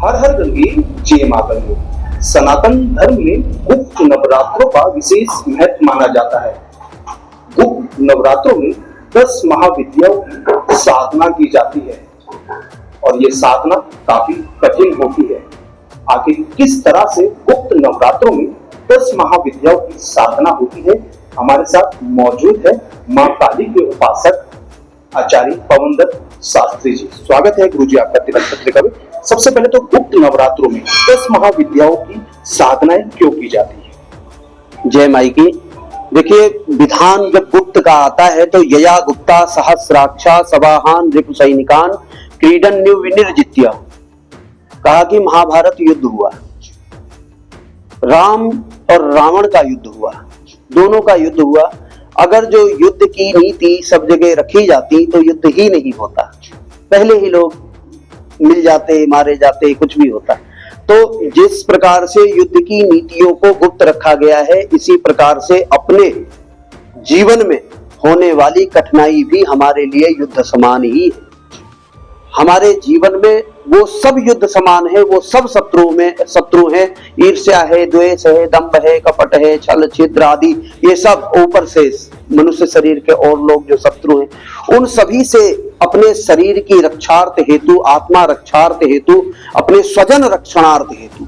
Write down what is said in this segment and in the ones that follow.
हर हर गंगे जय मां गंगे। सनातन धर्म में गुप्त नवरात्रों का विशेष महत्व माना जाता है। गुप्त नवरात्रों में 10 महाविद्याओं की साधना की जाती है और ये साधना काफी कठिन होती है। आखिर किस तरह से गुप्त नवरात्रों में 10 महाविद्याओं की साधना होती है, हमारे साथ मौजूद है मां काली के उपासक आचार्य पवनदत्त शास्त्री जी। स्वागत है गुरु जी आपका तिलक पत्रिका में। सबसे पहले तो गुप्त नवरात्रों में 10 महाविद्याओं की साधनाएं क्यों की जाती है? जय माई की। देखिए, विधान जब गुप्त का आता है तो यया गुप्ता सहस्राक्षा सवाहान रिपु सैनिकान क्रीडन न्यू विनिर्जित्य, कहा कि महाभारत युद्ध हुआ, राम और रावण का युद्ध हुआ, दोनों का युद्ध हुआ। अगर जो युद्ध की नीति सब जगह रखी जाती तो युद्ध ही नहीं होता, पहले ही लोग मिल जाते, मारे जाते, कुछ भी होता। तो जिस प्रकार से युद्ध की नीतियों को गुप्त रखा गया है, इसी प्रकार से अपने जीवन में होने वाली कठिनाई भी हमारे लिए युद्ध समान ही है। हमारे जीवन में वो सब युद्ध समान है, वो सब शत्रु हैं। ईर्ष्या है, द्वेष है, दंभ है, कपट है, छल छिद्र आदि, ये सब ऊपर से मनुष्य शरीर के और लोग जो शत्रु हैं, उन सभी से अपने शरीर की रक्षार्थ हेतु, आत्मा रक्षार्थ हेतु, अपने स्वजन रक्षणार्थ हेतु,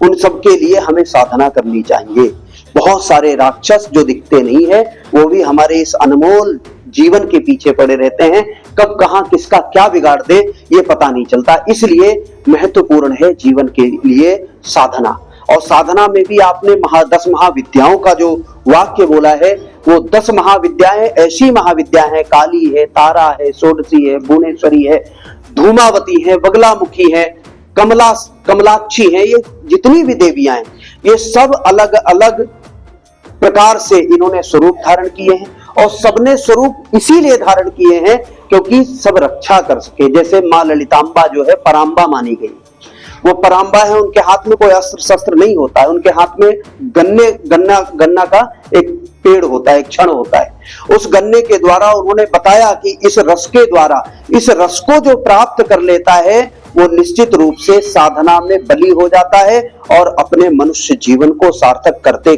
उन सब के लिए हमें साधना करनी चाहिए। बहुत सारे राक्षस जो दिखते नहीं है, वो भी हमारे इस अनमोल जीवन के पीछे पड़े रहते हैं। कब कहां किसका क्या बिगाड़ दे ये पता नहीं चलता। इसलिए महत्वपूर्ण है जीवन के लिए साधना। और साधना में भी आपने 10 महाविद्याओं का जो वाक्य बोला है, वो 10 महाविद्याएं ऐसी महाविद्याएं हैं, काली है, तारा है, षोडशी है, भुवनेश्वरी है, धूमावती है, बगलामुखी है, कमलाक्षी है। ये जितनी भी देवियां हैं, ये सब अलग अलग प्रकार से इन्होंने स्वरूप धारण किए हैं और सबने स्वरूप इसीलिए धारण किए हैं क्योंकि सब रक्षा कर सके। जैसे मां ललितांबा जो है परांबा मानी गई, वो परांबा है, उनके हाथ में कोई अस्त्र शस्त्र नहीं होता है, उनके हाथ में गन्ना का एक पेड़ होता है, एक क्षण होता है। उस गन्ने के द्वारा उन्होंने बताया कि इस रस के द्वारा, इस रस को जो प्राप्त कर लेता है वो निश्चित रूप से साधना में बली हो जाता है और अपने मनुष्य जीवन को सार्थक करते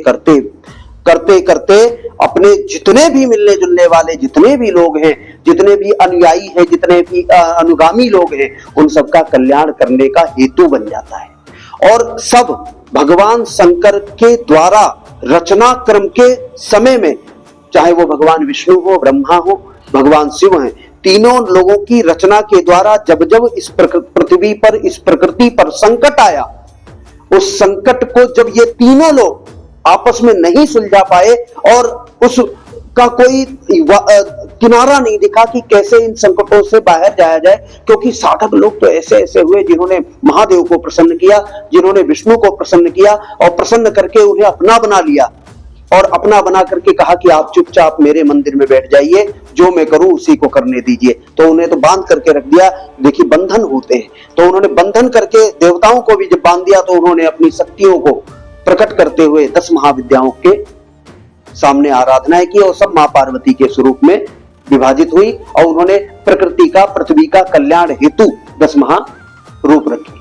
करते अपने जितने भी मिलने जुलने वाले जितने भी लोग हैं, जितने भी अनुयायी हैं, जितने भी अनुगामी लोग हैं, उन सबका कल्याण करने का हेतु बन जाता है। और सब भगवान शंकर के द्वारा रचना क्रम के समय में, चाहे वो भगवान विष्णु हो, ब्रह्मा हो, भगवान शिव हैं, तीनों लोगों की रचना के द्वारा जब जब इस पृथ्वी पर, इस प्रकृति पर संकट आया, उस संकट को जब ये तीनों लोग आपस में नहीं सुलझा पाए और उसका कोई किनारा नहीं दिखा कि कैसे इन संकटों से बाहर जाया जाए, क्योंकि साधक लोग तो ऐसे ऐसे हुए जिन्होंने महादेव को प्रसन्न किया, जिन्होंने विष्णु को प्रसन्न किया और प्रसन्न करके उन्हें अपना बना लिया और अपना बना करके कहा कि आप चुपचाप मेरे मंदिर में बैठ जाइए, जो मैं करूं उसी को करने दीजिए। तो उन्हें तो बांध करके रख दिया। देखिए, बंधन होते हैं, तो उन्होंने बंधन करके देवताओं को भी जब बांध दिया तो उन्होंने अपनी शक्तियों को प्रकट करते हुए 10 महाविद्याओं के सामने आराधनाएं की और सब मां पार्वती के स्वरूप में विभाजित हुई और उन्होंने प्रकृति का, पृथ्वी का कल्याण हेतु 10 महारूप रखे।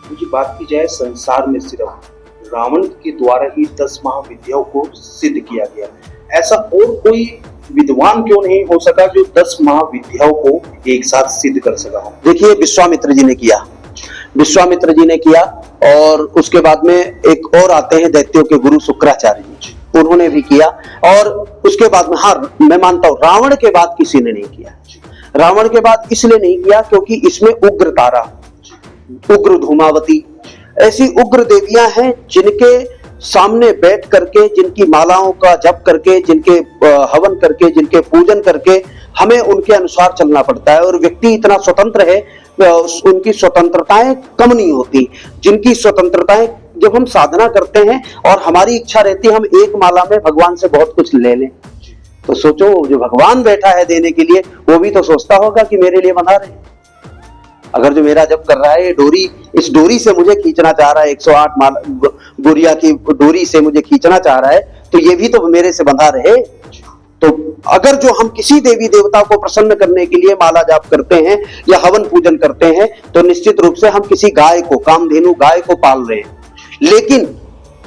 मुझे बात की जाए, संसार में सिर्फ रावण के द्वारा ही 10 महाविद्याओं को सिद्ध किया गया, ऐसा और कोई विद्वान क्यों नहीं हो सका जो 10 महाविद्याओं को एक साथ सिद्ध कर सका? देखिए, विश्वामित्र जी ने किया और उसके बाद में एक और आते हैं दैत्यों के गुरु शुक्राचार्य जी, उन्होंने भी किया। और उसके बाद में, हाँ, मैं मानता हूं रावण के बाद किसी ने नहीं किया। रावण के बाद इसलिए नहीं किया क्योंकि इसमें उग्र तारा, उग्र धूमावती, ऐसी उग्र देवियां हैं जिनके सामने बैठ करके, जिनकी मालाओं का जप करके, जिनके हवन करके, जिनके पूजन करके हमें उनके अनुसार चलना पड़ता है। और व्यक्ति इतना स्वतंत्र है, उनकी स्वतंत्रताएं कम नहीं होती। जिनकी स्वतंत्रताएं, जब हम साधना करते हैं और हमारी इच्छा रहती है हम एक माला में भगवान से बहुत कुछ ले लें, तो सोचो जो भगवान बैठा है देने के लिए, वो भी तो सोचता होगा कि मेरे लिए बंधा रहे। अगर जो मेरा जप कर रहा है, डोरी, इस डोरी से मुझे खींचना चाह रहा है, 108 माला गुड़िया की डोरी से मुझे खींचना चाह रहा है, तो ये भी तो मेरे से बंधा रहे। तो अगर जो हम किसी देवी देवता को प्रसन्न करने के लिए माला जाप करते हैं या हवन पूजन करते हैं तो निश्चित रूप से हम किसी गाय को, कामधेनु गाय को पाल रहे हैं। लेकिन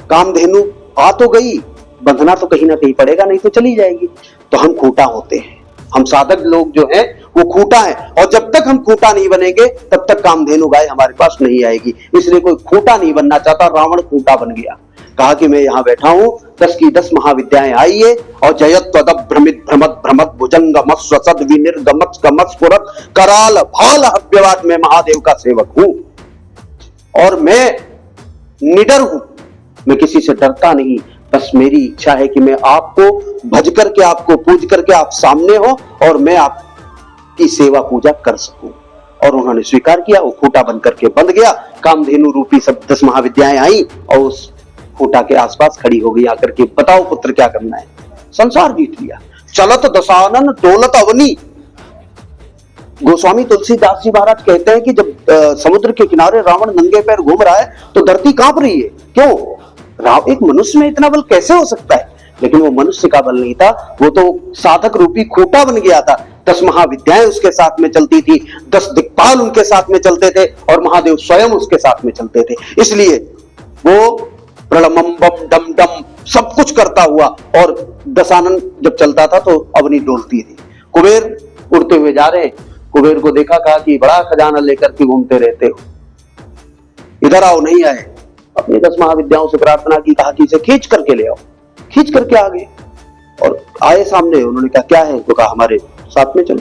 कामधेनु आ तो गई, बंधना तो कहीं ना कहीं पड़ेगा, नहीं तो चली जाएगी। तो हम खूंटा होते हैं, हम साधक लोग जो हैं वो खूंटा है, और जब तक हम खूंटा नहीं बनेंगे तब तक कामधेनु गाय हमारे पास नहीं आएगी। इसलिए कोई खूंटा नहीं बनना चाहता, रावण खूंटा बन गया। कहा कि मैं यहां बैठा हूं, 10 की 10 महाविद्याएं आइए, और जयत्वद भ्रमित भ्रमत भ्रमत भुजंग मत्स्वसद विनिर्गमत गमत्स्फुरत कराल भाल हव्यवाद में महादेव का सेवक हूं, और मैं निडर हूं, मैं किसी से डरता नहीं। बस मेरी इच्छा है कि मैं आपको भज करके, आपको पूज करके आप सामने हो और मैं आपकी सेवा पूजा कर सकूं। और उन्होंने स्वीकार किया, वो खूंटा बन करके बंध गया। कामधेनु रूपी सब 10 महाविद्याएं आई और उस खूंटा के आसपास खड़ी हो गई आकर के, बताओ पुत्र क्या करना है। संसार जीत लिया। चलत दशानन डोलत अवनी। गोस्वामी तुलसीदास जी महाराज कहते हैं कि जब समुद्र के किनारे रावण नंगे पैर घूम रहा है तो धरती कांप रही है। क्यों? एक मनुष्य में इतना बल कैसे हो सकता है? लेकिन वो मनुष्य का बल नहीं था, वो तो साधक रूपी खूंटा बन गया था। 10 महाविद्याएं उसके साथ में चलती थी, 10 दिक्पाल उनके साथ में चलते थे, और महादेव स्वयं उसके साथ में चलते थे। इसलिए वो प्रलमम बम डम डम सब कुछ करता हुआ, और दशानन जब चलता था तो अवनी डोलती थी। कुबेर उड़ते हुए जा रहे, कुबेर को देखा, कहा कि बड़ा खजाना लेकर के घूमते रहते हो, इधर आओ। नहीं आए, अपनी 10 महाविद्याओं से प्रार्थना की, कहा कि इसे खींच करके ले आओ। खींच करके आ गए और आए सामने। उन्होंने कहा क्या है? तो कहा हमारे साथ में चलो,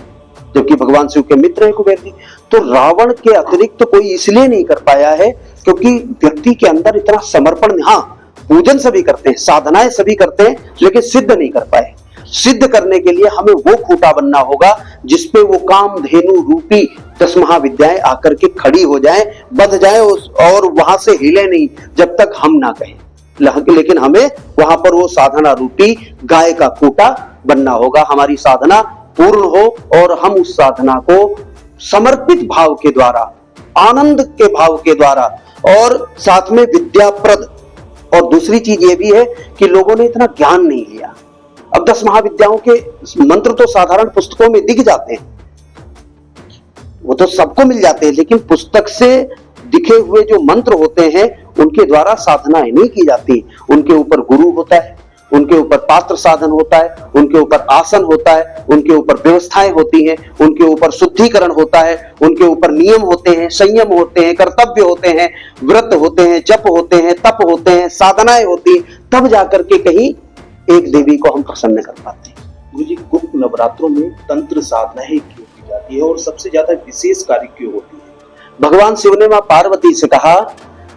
जबकि भगवान शिव के मित्र है कुबेर जी। तो रावण के अतिरिक्त तो कोई इसलिए नहीं कर पाया है क्योंकि व्यक्ति के अंदर इतना समर्पण, हाँ पूजन सभी करते हैं, साधनाएं सभी करते हैं, लेकिन सिद्ध नहीं कर पाए। सिद्ध करने के लिए हमें वो खूंटा बनना होगा जिसपे वो कामधेनु रूपी 10 महाविद्याएं आकर के खड़ी हो जाएं, बंध जाएं और वहां से हिले नहीं जब तक हम ना कहें। लेकिन हमें वहां पर वो साधना रूपी गाय का खूंटा बनना होगा। हमारी साधना पूर्ण हो और हम उस साधना को समर्पित भाव के द्वारा, आनंद के भाव के द्वारा, और साथ में विद्याप्रद। और दूसरी चीज ये भी है कि लोगों ने इतना ज्ञान नहीं लिया। अब 10 महाविद्याओं के मंत्र तो साधारण पुस्तकों में दिख जाते हैं, वो तो सबको मिल जाते हैं, लेकिन पुस्तक से दिखे हुए जो मंत्र होते हैं उनके द्वारा साधनाएं नहीं की जाती। उनके ऊपर गुरु होता है, उनके ऊपर पात्र साधन होता है, उनके ऊपर आसन होता है, उनके ऊपर व्यवस्थाएं होती हैं, उनके ऊपर शुद्धिकरण होता है, उनके ऊपर नियम होते हैं, संयम होते हैं, कर्तव्य होते हैं, व्रत होते हैं, जप होते हैं, तप होते हैं, साधनाएं होती हैं, तब जाकर के कहीं एक देवी को हम प्रसन्न कर पाते हैं। गुरुजी, गुप्त नवरात्रों में तंत्र साधनाएं क्यों की जाती है और सबसे ज्यादा विशेष कार्य क्यों होती है? भगवान शिव ने मां पार्वती से कहा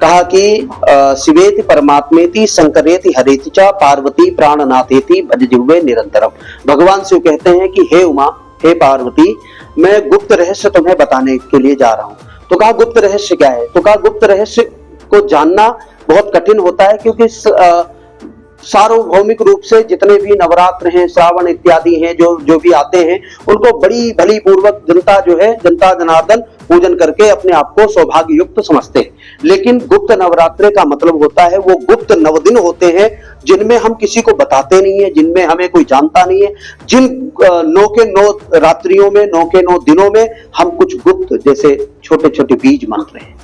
कि शिवेति परमात्मेति शंकरेति हरेति च पार्वती प्राणनाथेति भज जिह्वे निरंतरम। भगवान शिव कहते हैं कि हे उमा, हे पार्वती, मैं गुप्त रहस्य तुम्हें बताने के लिए जा रहा हूं। तो कहा गुप्त रहस्य क्या है? तो कहा गुप्त रहस्य को जानना बहुत कठिन होता है, क्योंकि सार्वभौमिक रूप से जितने भी नवरात्र हैं, श्रावण इत्यादि हैं, जो भी आते हैं, उनको बड़ी भली पूर्वक जनता जो है, जनता जनार्दन पूजन करके अपने आप को सौभाग्य युक्त समझते हैं। लेकिन गुप्त नवरात्रे का मतलब होता है वो गुप्त 9 दिन होते हैं जिनमें हम किसी को बताते नहीं है, जिनमें हमें कोई जानता नहीं है, जिन 9 के 9 रात्रियों में, 9 के 9 दिनों में हम कुछ गुप्त, जैसे छोटे छोटे बीज मंत्र हैं,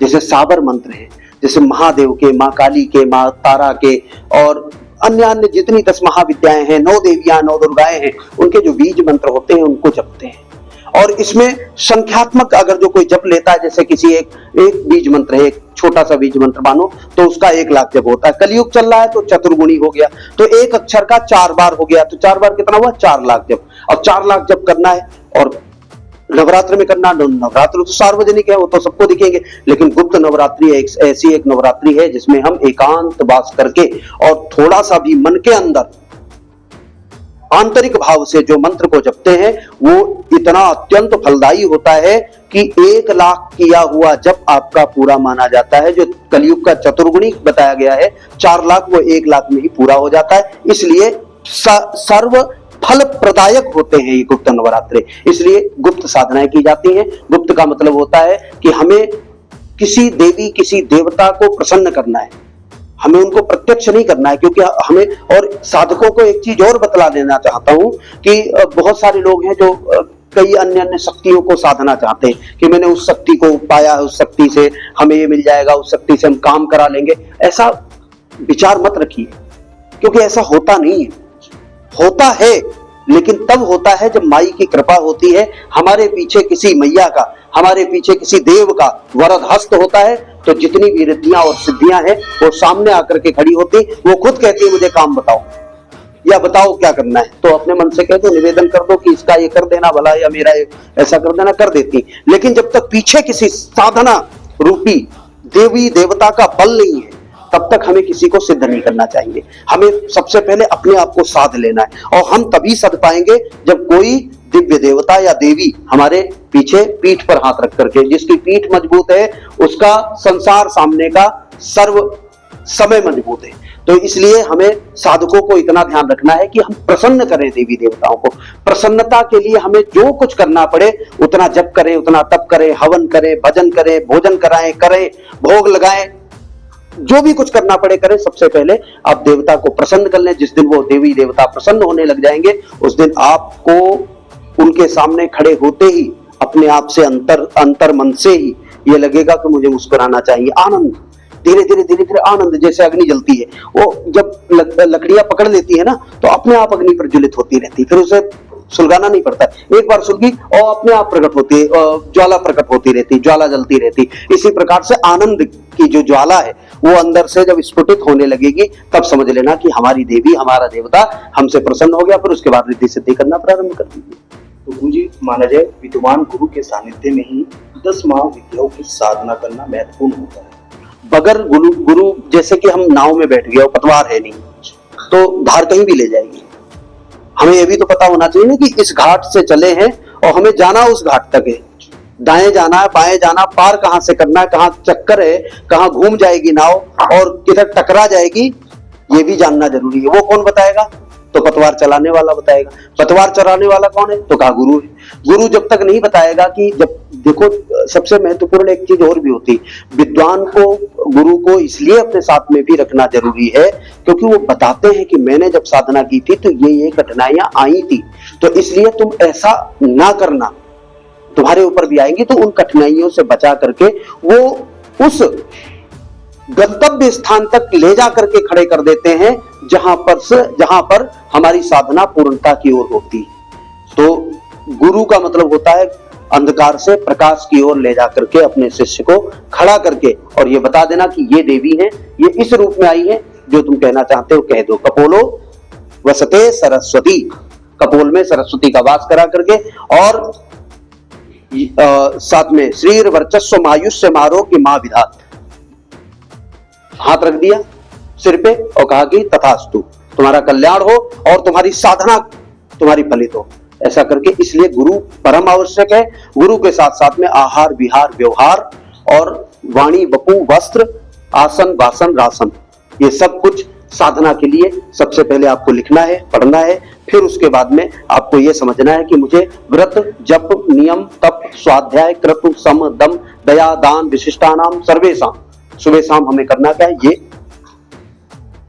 जैसे साबर मंत्र हैं, जैसे महादेव के, माँ काली के, माँ तारा के, और अन्य अन्य जितनी 10 महाविद्याएं हैं, 9 देवियां, 9 दुर्गाएं हैं, उनके जो बीज मंत्र होते हैं उनको जपते हैं। और इसमें संख्यात्मक अगर जो कोई जप लेता है, जैसे किसी एक बीज मंत्र है, एक छोटा सा बीज मंत्र मानो, तो उसका 1 लाख जप होता है। कलयुग चल रहा है तो चतुर्गुणी हो गया, तो एक अक्षर का 4 बार हो गया, तो 4 बार कितना हुआ? 4 लाख जप। और 4 लाख जप करना है, और नवरात्र में करना। नवरात्र तो सार्वजनिक है, वो तो सबको दिखेंगे, लेकिन गुप्त नवरात्रि ऐसी एक नवरात्रि है जिसमें हम एकांत वास करके और थोड़ा सा भी मन के अंदर आंतरिक भाव से जो मंत्र को जपते हैं वो इतना अत्यंत फलदायी होता है कि 1 लाख किया हुआ जप आपका पूरा माना जाता है। जो कलयुग का चतुर्गुणी बताया गया है 4 लाख, वो 1 लाख में ही पूरा हो जाता है। इसलिए सर्व फल प्रदायक होते हैं ये गुप्त नवरात्रे, इसलिए गुप्त साधनाएं की जाती हैं। गुप्त का मतलब होता है कि हमें किसी देवी, किसी देवता को प्रसन्न करना है, हमें उनको प्रत्यक्ष नहीं करना है, क्योंकि हमें, और साधकों को एक चीज और बतला देना चाहता हूं कि बहुत सारे लोग हैं जो कई अन्य अन्य शक्तियों को साधना चाहते हैं कि मैंने उस शक्ति को पाया है, उस शक्ति से हमें ये मिल जाएगा, उस शक्ति से हम काम करा लेंगे। ऐसा विचार मत रखिए, क्योंकि ऐसा होता नहीं है। होता है, लेकिन तब होता है जब माई की कृपा होती है, हमारे पीछे किसी मैया का, हमारे पीछे किसी देव का वरद हस्त होता है, तो जितनी भी रिद्धियां और सिद्धियां हैं वो सामने आकर के खड़ी होती, वो खुद कहती मुझे काम बताओ या बताओ क्या करना है। तो अपने मन से कह दो, निवेदन कर दो कि इसका ये कर देना भला, या मेरा ऐसा कर देना, कर देती। लेकिन जब तक पीछे किसी साधना रूपी देवी देवता का बल नहीं है, तब तक हमें किसी को सिद्ध नहीं करना चाहिए। हमें सबसे पहले अपने आप को साध लेना है, और हम तभी साध पाएंगे जब कोई दिव्य देवता या देवी हमारे पीछे पीठ पर हाथ रख करके, जिसकी पीठ मजबूत है उसका संसार सामने का सर्व समय मजबूत है। तो इसलिए हमें साधकों को इतना ध्यान रखना है कि हम प्रसन्न करें देवी देवताओं को। प्रसन्नता के लिए हमें जो कुछ करना पड़े उतना जप करें, उतना तप करें, हवन करें, भजन करें, भोजन कराएं, करें, भोग लगाएं, जो भी कुछ करना पड़े करें। सबसे पहले आप देवता को प्रसन्न कर लें। जिस दिन वो देवी देवता प्रसन्न होने लग जाएंगे, उस दिन आपको उनके सामने खड़े होते ही अपने आप से अंतर मन से ही ये लगेगा कि मुझे मुस्कुराना चाहिए। आनंद, धीरे धीरे आनंद, जैसे अग्नि जलती है, वो जब लकड़ियां पकड़ लेती है ना, तो अपने आप अग्नि प्रज्वलित होती रहती है, फिर उसे सुलगाना नहीं पड़ता। एक बार सुलगी और अपने आप प्रकट होती है, ज्वाला प्रकट होती रहती, ज्वाला जलती रहती। इसी प्रकार से आनंद की जो ज्वाला है वो अंदर से जब स्फुटित होने लगेगी, तब समझ लेना कि हमारी देवी, हमारा देवता हमसे प्रसन्न हो गया। फिर उसके बाद रिद्धि सिद्धि करना प्रारंभ कर दीजिए। तो गुरु जी, माना जाए विद्वान गुरु के सानिध्य में ही 10 महाविद्याओं की साधना करना महत्वपूर्ण होता है। बगैर गुरु जैसे कि हम नाव में बैठ गए और पतवार है नहीं, तो धार कहीं भी ले जाएगी। हमें यह भी तो पता होना चाहिए कि इस घाट से चले हैं और हमें जाना उस घाट तक है, दाएं जाना है, बाएं जाना, पार कहां से करना है, कहां चक्कर है, कहां घूम जाएगी नाव और किधर टकरा जाएगी, ये भी जानना जरूरी है। वो कौन बताएगा? तो पतवार चलाने वाला बताएगा। पतवार चलाने वाला कौन है? तो कहा गुरु है। गुरु जब तक नहीं बताएगा कि, जब देखो सबसे महत्वपूर्ण एक चीज और भी होती, विद्वान को, गुरु को इसलिए अपने साथ में भी रखना जरूरी है क्योंकि वो बताते हैं कि मैंने जब साधना की थी तो ये कठिनाइयां आई थी, तो इसलिए तुम ऐसा ना करना, तुम्हारे ऊपर भी आएंगी, तो उन कठिनाइयों से बचा करके वो उस गंतव्य स्थान तक ले जा करके खड़े कर देते हैं जहां पर हमारी साधना पूर्णता की ओर होती। तो गुरु का मतलब होता है अंधकार से प्रकाश की ओर ले जा करके अपने शिष्य को खड़ा करके और ये बता देना कि ये देवी है, ये इस रूप में आई है, जो तुम कहना चाहते हो कह दो। कपोलो वसते सरस्वती, कपोल में सरस्वती का वास करा करके, और साथ में श्रीर वर्चस्व मायुष्य मारो की मां विधात, हाथ रख दिया सिर पे और कहा कि तथास्तु, तुम्हारा कल्याण हो और तुम्हारी साधना तुम्हारी फलित हो, ऐसा करके। इसलिए गुरु परम आवश्यक है। गुरु के साथ साथ में आहार विहार व्यवहार और वाणी वपु वस्त्र आसन वासन रासन, ये सब कुछ साधना के लिए सबसे पहले आपको लिखना है, पढ़ना है। फिर उसके बाद में आपको यह समझना है कि मुझे व्रत जप नियम तप स्वाध्याय कृत सम दम दया दान विशिष्टानाम सर्वेशाम, सुबह शाम हमें करना क्या है, ये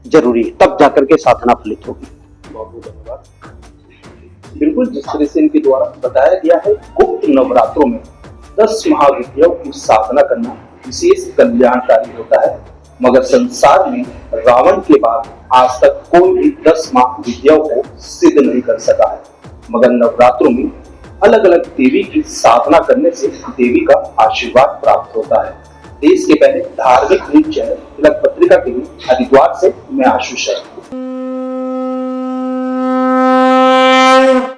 जरूरी है, तब जाकर के साधना फलित होगी। बहुत बहुत धन्यवाद। बिल्कुल जिस तरह से इनके द्वारा बताया गया है, गुप्त नवरात्रों में 10 महाविद्याओं की साधना करना विशेष कल्याणकारी होता है। मगर संसार में रावण के बाद आज तक कोई भी 10 महाविद्याओं को सिद्ध नहीं कर सका है। मगर नवरात्रों में अलग अलग देवी की साधना करने से देवी का आशीर्वाद प्राप्त होता है। देश के पहले धार्मिक न्यूज चैनल तिलक पत्रिका के लिए हरिद्वार से मैं आशीष।